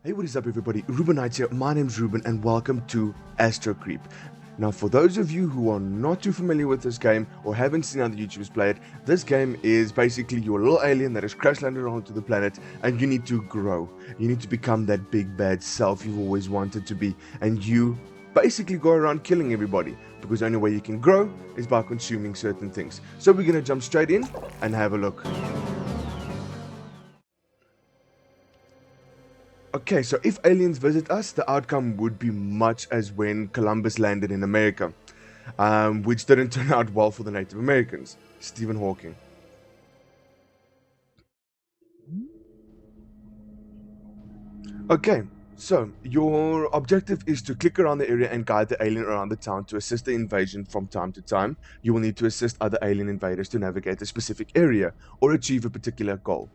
Hey, what is up everybody, Reubin here, my name's Reubin and welcome to Astrocreep. Now for those of you who are not too familiar with this game or haven't seen other YouTubers play it, this game is basically your little alien that has crash landed onto the planet and you need to grow. You need to become that big bad self you've always wanted to be, and you basically go around killing everybody because the only way you can grow is by consuming certain things. So we're going to jump straight in and have a look. Okay, so if aliens visit us, the outcome would be much as when Columbus landed in America, which didn't turn out well for the Native Americans. Stephen Hawking. Okay, so your objective is to click around the area and guide the alien around the town to assist the invasion from time to time. You will need to assist other alien invaders to navigate a specific area or achieve a particular goal.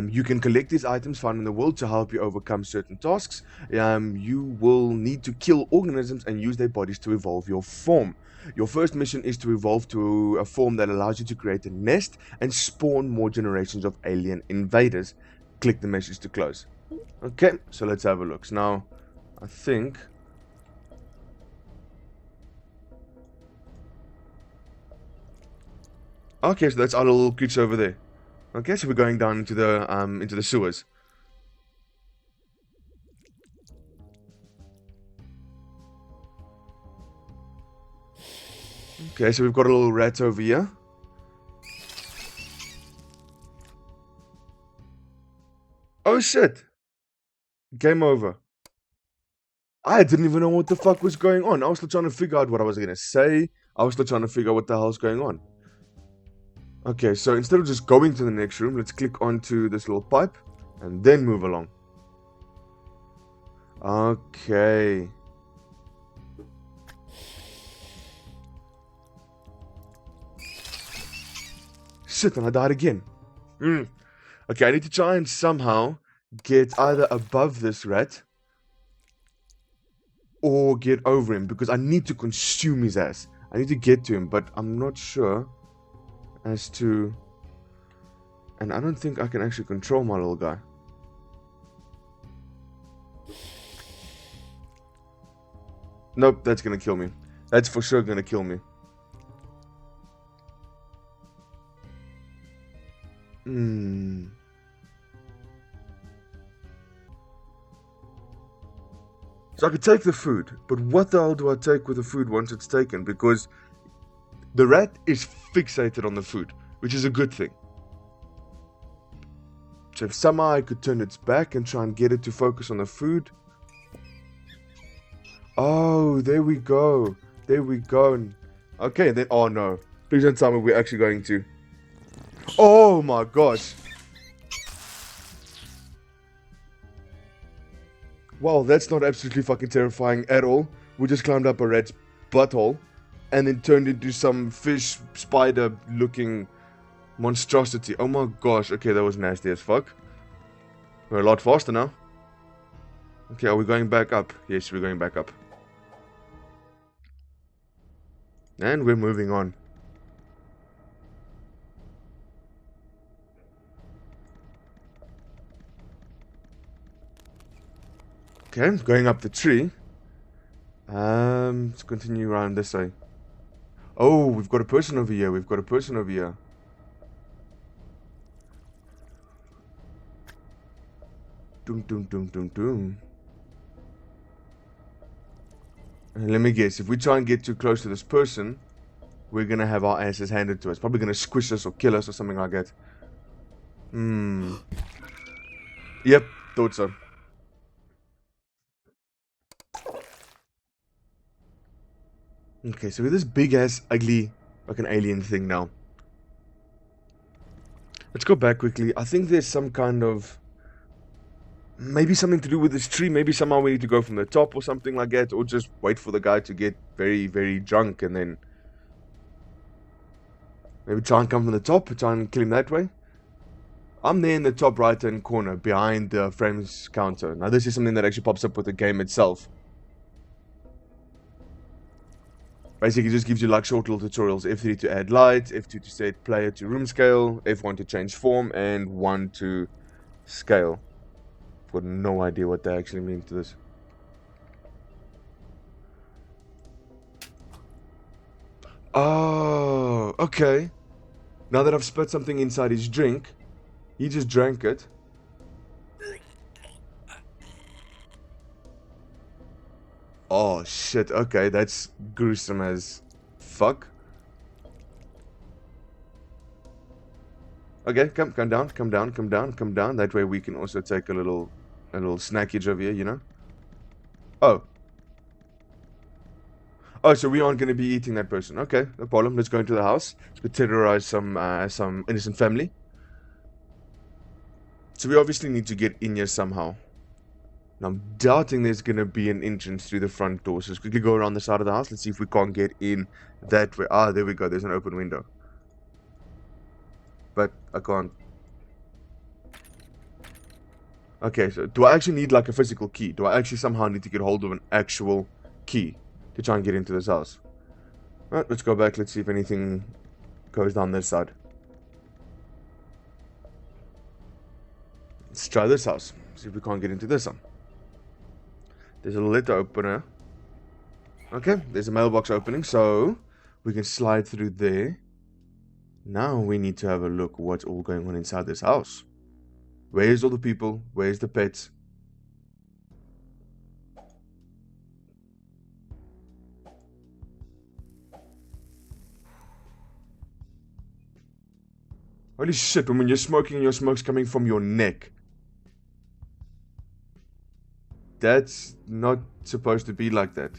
You can collect these items found in the world to help you overcome certain tasks. You will need to kill organisms and use their bodies to evolve your form. Your first mission is to evolve to a form that allows you to create a nest and spawn more generations of alien invaders. Click the message to close. Okay, so let's have a look. Now, I think... Okay, so that's our little creature over there. Okay, so we're going down into the sewers. Okay, so we've got a little rat over here. Oh shit! Game over. I didn't even know what the fuck was going on. I was still trying to figure out what I was gonna say. I was still trying to figure out what the hell's going on. Okay, so instead of just going to the next room, let's click onto this little pipe and then move along. Okay. Shit, and I died again. Okay, I need to try and somehow get either above this rat or get over him because I need to consume his ass. I need to get to him, but I'm not sure as to... And I don't think I can actually control my little guy. Nope, that's gonna kill me. That's for sure gonna kill me. So I could take the food, but what the hell do I take with the food once it's taken? Because the rat is fixated on the food, which is a good thing. So if somehow I could turn its back and try and get it to focus on the food. Oh, there we go. There we go. Okay, then, oh no. Please don't tell me we're actually going to. Oh my gosh. Wow, that's not absolutely fucking terrifying at all. We just climbed up a rat's butthole and then turned into some fish spider looking monstrosity. Oh my gosh, okay, that was nasty as fuck. We're a lot faster now. Okay, are we going back up? Yes, we're going back up. And we're moving on. Okay, going up the tree. Let's continue around this way. Oh, we've got a person over here. We've got a person over here. Doom, doom, doom, doom, doom. And let me guess. If we try and get too close to this person, we're gonna have our asses handed to us. Probably gonna squish us or kill us or something like that. Yep, thought so. Okay, so with this big-ass, ugly, fucking alien thing now. Let's go back quickly. I think there's some kind of... Maybe something to do with this tree. Maybe somehow we need to go from the top or something like that. Or just wait for the guy to get very, very drunk and then... Maybe try and come from the top, try and kill him that way. I'm there in the top right-hand corner, behind the frames counter. Now this is something that actually pops up with the game itself. Basically, it just gives you like short little tutorials. F3 to add light, F2 to set player to room scale, F1 to change form, and 1 to scale. got no idea what they actually mean to this. Oh, okay. Now that I've spit something inside his drink, he just drank it. Oh shit, okay, that's gruesome as fuck. Okay, come down, come down, come down, come down. That way we can also take a little snackage over here, you know? Oh. Oh, so we aren't going to be eating that person. Okay, no problem. Let's go into the house. Let's go terrorize some innocent family. So we obviously need to get in here somehow. Now, I'm doubting there's going to be an entrance through the front door. So let's quickly go around the side of the house. Let's see if we can't get in that way. Ah, there we go. There's an open window. But I can't. Okay, so do I actually need like a physical key? Do I actually somehow need to get hold of an actual key to try and get into this house? Alright, let's go back. Let's see if anything goes down this side. Let's try this house. See if we can't get into this one. There's a letter opener. Okay, there's a mailbox opening, so we can slide through there. Now we need to have a look what's all going on inside this house. Where's all the people? Where's the pets? Holy shit, when you're smoking and your smoke's coming from your neck. That's not supposed to be like that.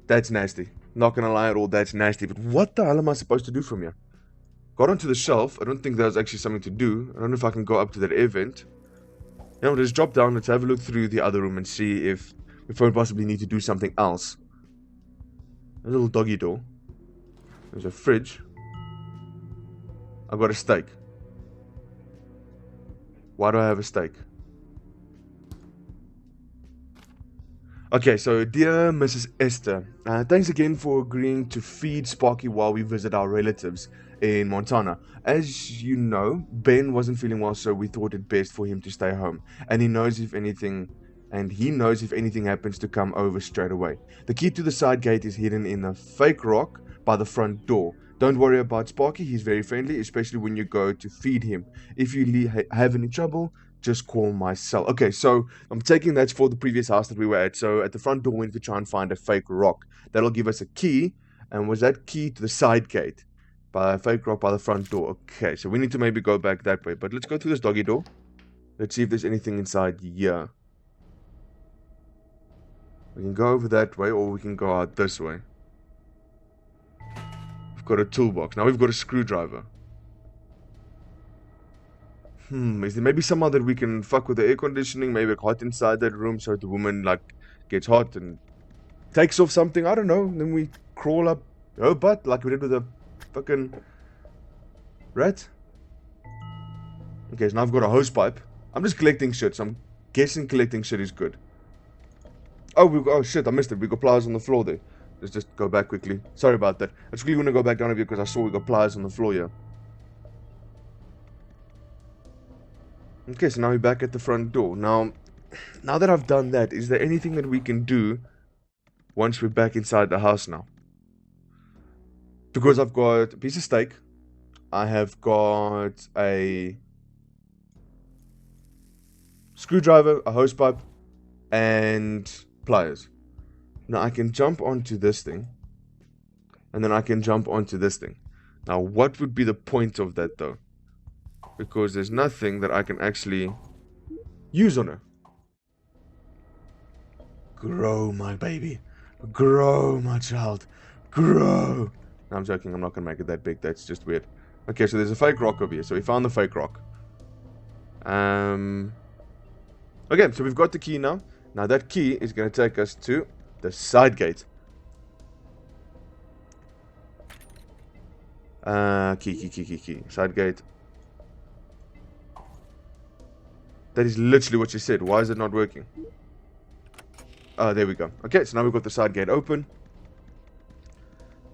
That's nasty. Not gonna lie at all, that's nasty. But what the hell am I supposed to do from here? Got onto the shelf. I don't think there's actually something to do. I don't know if I can go up to that air vent. You know, just drop down. Let's have a look through the other room and see if we possibly need to do something else. A little doggy door. There's a fridge. I've got a steak. Why do I have a steak? Okay, so dear Mrs. Esther, thanks again for agreeing to feed Sparky while we visit our relatives in Montana. As you know, Ben wasn't feeling well, so we thought it best for him to stay home. And he knows if anything happens to come over straight away. The key to the side gate is hidden in a fake rock by the front door. Don't worry about Sparky, he's very friendly, especially when you go to feed him. If you have any trouble, just call my cell. Okay, so I'm taking that for the previous house that we were at. So at the front door, we need to try and find a fake rock. That'll give us a key. And was that key to the side gate? By a fake rock by the front door. Okay, so we need to maybe go back that way. But let's go through this doggy door. Let's see if there's anything inside here. We can go over that way, or we can go out this way. We've got a toolbox. Now we've got a screwdriver. Is there maybe somehow that we can fuck with the air conditioning, make it hot inside that room so the woman like gets hot and takes off something? I don't know. And then we crawl up her butt like we did with a fucking rat. Okay, so now I've got a hose pipe. I'm just collecting shit, so I'm guessing collecting shit is good. Oh shit, I missed it. We got pliers on the floor there. Let's just go back quickly. Sorry about that. I just really want to go back down here because I saw we got pliers on the floor here. Okay, so now we're back at the front door. Now that I've done that, is there anything that we can do once we're back inside the house now? Because I've got a piece of steak. I have got a screwdriver, a hose pipe, and pliers. Now I can jump onto this thing. And then I can jump onto this thing. Now what would be the point of that though? Because there's nothing that I can actually use on her. Grow, my baby. Grow, my child. Grow. No, I'm joking. I'm not going to make it that big. That's just weird. Okay, so there's a fake rock over here. So we found the fake rock. Okay, so we've got the key now. Now that key is going to take us to the side gate. Key. Side gate. That is literally what she said. Why is it not working? Oh, there we go. Okay, so now we've got the side gate open.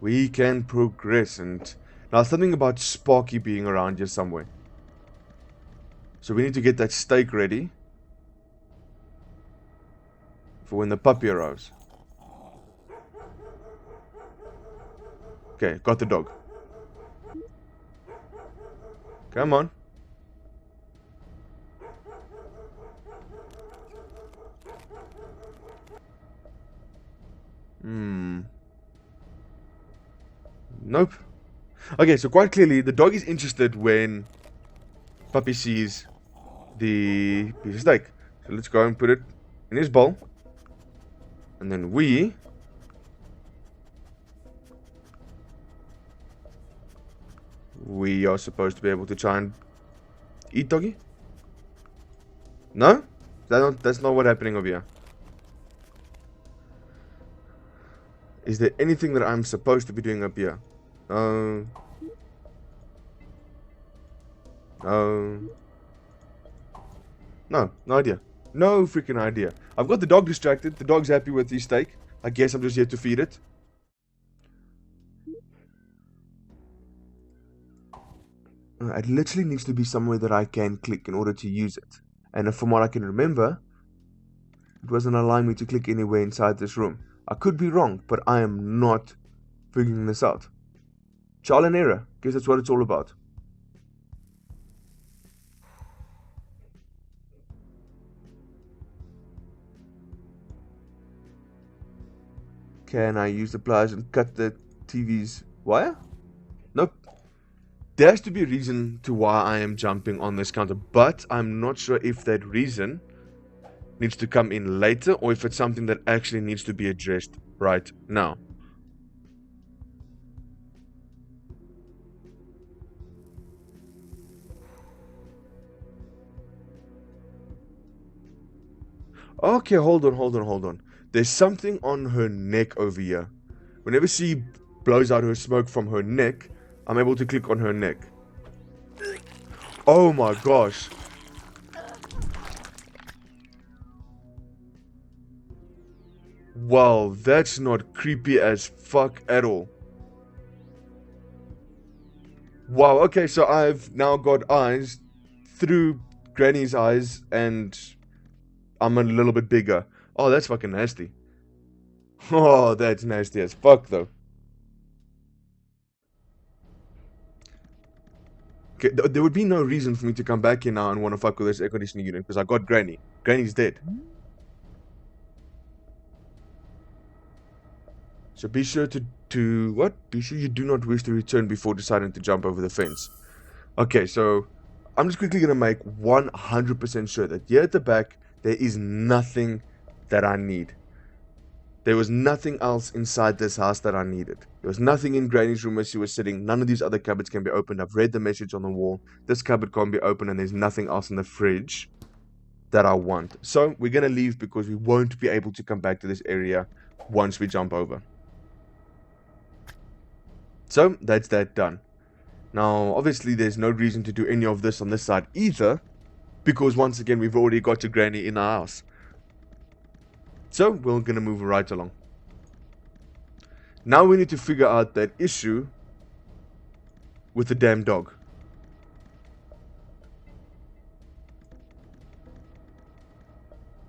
We can progress. And now something about Sparky being around here somewhere. So we need to get that steak ready for when the puppy arrives. Okay, got the dog. Come on. Nope. Okay, so quite clearly, the dog is interested when puppy sees the piece of steak. So let's go and put it in his bowl. And then we are supposed to be able to try and eat doggy? No? That's not what's happening over here. Is there anything that I'm supposed to be doing up here? No, no idea. No freaking idea. I've got the dog distracted. The dog's happy with his steak. I guess I'm just here to feed it. It literally needs to be somewhere that I can click in order to use it. And from what I can remember, it wasn't allowing me to click anywhere inside this room. I could be wrong, but I am not figuring this out. Trial and error. Guess that's what it's all about. Can I use the pliers and cut the TV's wire? Nope. There has to be a reason to why I am jumping on this counter, but I'm not sure if that reason needs to come in later or if it's something that actually needs to be addressed right now. Okay, hold on. There's something on her neck over here. Whenever she blows out her smoke from her neck, I'm able to click on her neck. Oh my gosh. Wow, that's not creepy as fuck at all. Wow, okay, so I've now got eyes through Granny's eyes and I'm a little bit bigger. Oh, that's fucking nasty. Oh, that's nasty as fuck though. Okay, there would be no reason for me to come back here now and want to fuck with this air conditioning unit because I got Granny. Granny's dead. So be sure to what? Be sure you do not wish to return before deciding to jump over the fence. Okay, so I'm just quickly going to make 100% sure that here at the back, there is nothing that I need. There was nothing else inside this house that I needed. There was nothing in Granny's room where she was sitting. None of these other cupboards can be opened. I've read the message on the wall. This cupboard can't be opened and there's nothing else in the fridge that I want. So we're going to leave because we won't be able to come back to this area once we jump over. So that's that done. Now, obviously, there's no reason to do any of this on this side either, because once again, we've already got a Granny in our house. So we're going to move right along. Now we need to figure out that issue with the damn dog.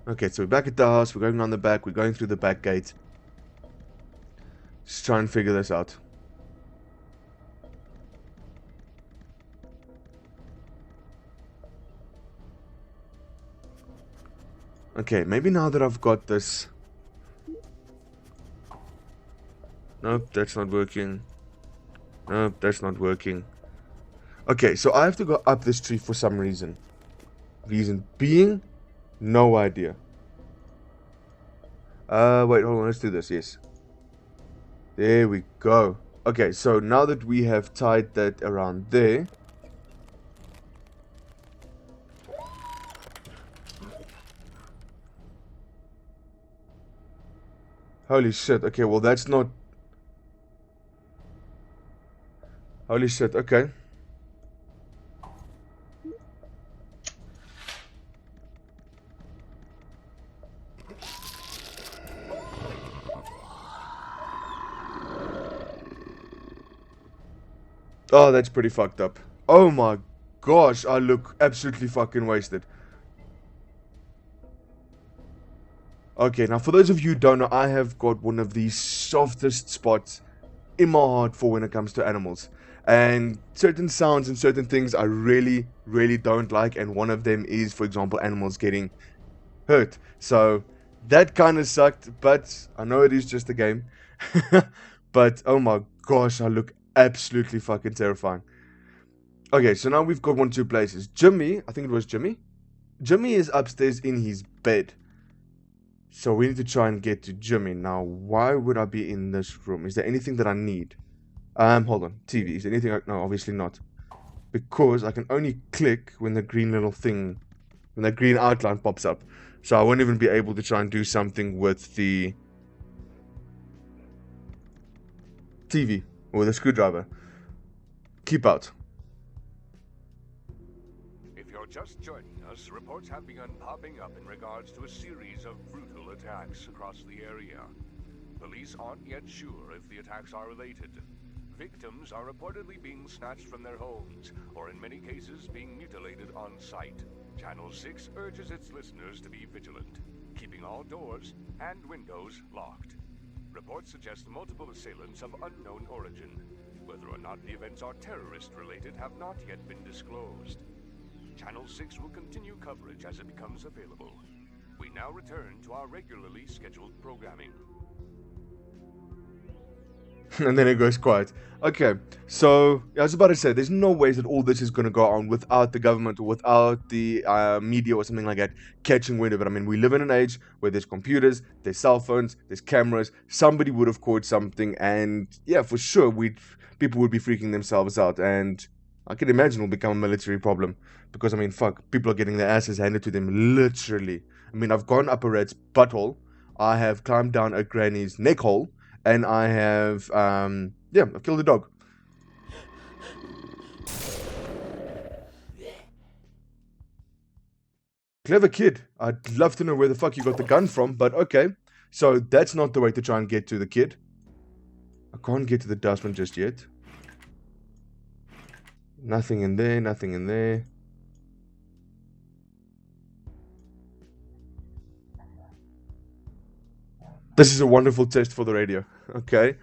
Okay, so we're back at the house. We're going around the back. We're going through the back gate. Just try and figure this out. Okay, maybe now that I've got this... Nope, that's not working. Nope, that's not working. Okay, so I have to go up this tree for some reason. Reason being, no idea. Wait, hold on, let's do this, yes. There we go. Okay, so now that we have tied that around there... Holy shit, okay, well that's not... Holy shit, okay. Oh, that's pretty fucked up. Oh my gosh, I look absolutely fucking wasted. Okay, now for those of you who don't know, I have got one of the softest spots in my heart for when it comes to animals. And certain sounds and certain things I really, really don't like. And one of them is, for example, animals getting hurt. So that kind of sucked, but I know it is just a game. But oh my gosh, I look absolutely fucking terrifying. Okay, so now we've got 1, 2 places. Jimmy, I think it was Jimmy. Jimmy is upstairs in his bed. So we need to try and get to Jimmy. Now, why would I be in this room? Is there anything that I need? Hold on. TV. Is there anything no, obviously not. Because I can only click when the green little thing, when that green outline pops up. So I won't even be able to try and do something with the TV or the screwdriver. Keep out. If you're just joining us, reports have begun popping up in regards to a series of brutal attacks across the area. Police aren't yet sure if the attacks are related. Victims are reportedly being snatched from their homes, or in many cases being mutilated on site. Channel 6 urges its listeners to be vigilant, keeping all doors and windows locked. Reports suggest multiple assailants of unknown origin. Whether or not the events are terrorist-related have not yet been disclosed. Channel 6 will continue coverage as it becomes available. We now return to our regularly scheduled programming. And then it goes quiet. Okay, so I was about to say, there's no ways that all this is going to go on without the government or without the media or something like that catching wind of it. I mean, we live in an age where there's computers, there's cell phones, there's cameras. Somebody would have caught something, and yeah, for sure, people would be freaking themselves out. And I can imagine it'll become a military problem because, I mean, fuck, people are getting their asses handed to them literally. I mean, I've gone up a rat's butthole, I have climbed down a granny's neck hole, and I have, I've killed a dog. Clever kid. I'd love to know where the fuck you got the gun from, but okay. So that's not the way to try and get to the kid. I can't get to the dustbin just yet. Nothing in there, nothing in there. This is a wonderful test for the radio. Okay.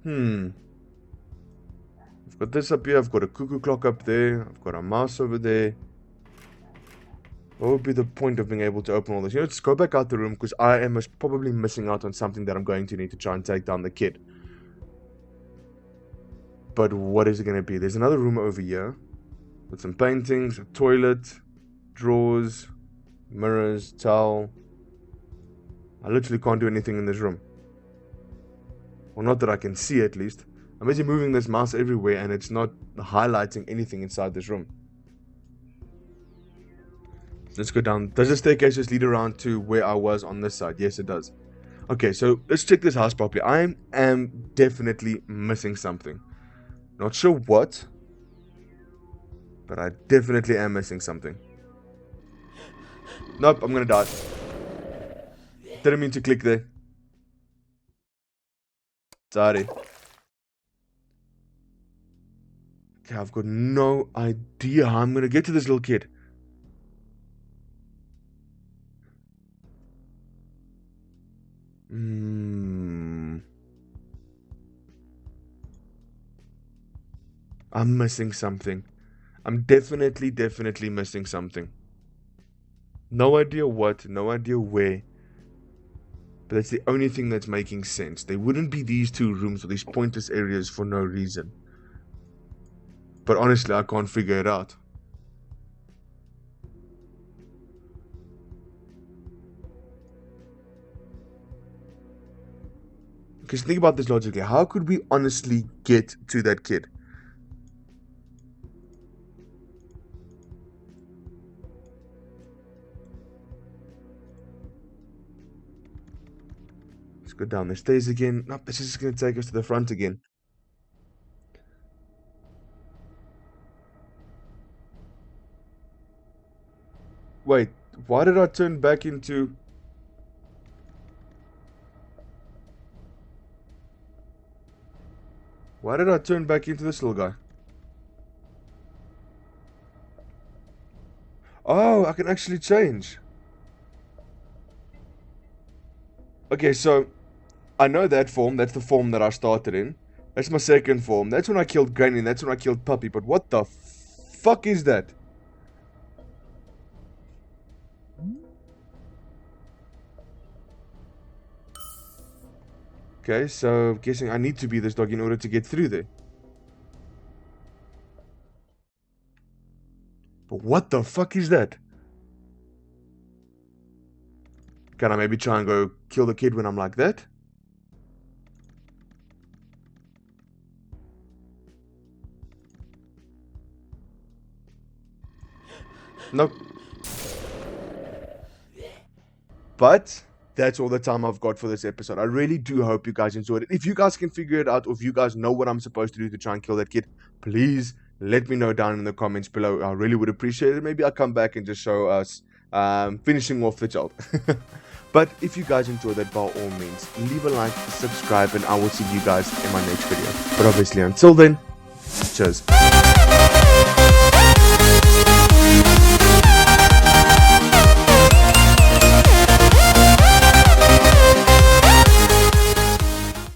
I've got this up here. I've got a cuckoo clock up there. I've got a mouse over there. What would be the point of being able to open all this? Let's go back out the room because I am probably missing out on something that I'm going to need to try and take down the kid. But what is it going to be? There's another room over here with some paintings, a toilet, drawers, mirrors, towel. I literally can't do anything in this room. Well, not that I can see at least. I'm busy moving this mouse everywhere and it's not highlighting anything inside this room. Let's go down. Does the staircase just lead around to where I was on this side? Yes, it does. Okay, so let's check this house properly. I am definitely missing something. Not sure what, but I definitely am missing something. Nope, I'm gonna die. Didn't mean to click there. Sorry. Okay, I've got no idea how I'm gonna get to this little kid. I'm missing something. I'm definitely missing something. No idea what, no idea where. But that's the only thing that's making sense. There wouldn't be these two rooms or these pointless areas for no reason. But honestly, I can't figure it out. Because think about this logically. How could we honestly get to that kid? Let's go down the stairs again. Nope, this is just going to take us to the front again. Wait, why did I turn back into... Why did I turn back into this little guy? Oh, I can actually change. Okay, so I know that form. That's the form that I started in. That's my second form. That's when I killed Granny, and that's when I killed Puppy. But what the fuck is that? Okay, so I'm guessing I need to be this dog in order to get through there. But what the fuck is that? Can I maybe try and go kill the kid when I'm like that? Nope. But that's all the time I've got for this episode. I really do hope you guys enjoyed it. If you guys can figure it out, or if you guys know what I'm supposed to do to try and kill that kid, please let me know down in the comments below. I really would appreciate it. Maybe I'll come back and just show us finishing off the child. But if you guys enjoyed that, by all means, leave a like, subscribe, and I will see you guys in my next video. But obviously, until then, cheers.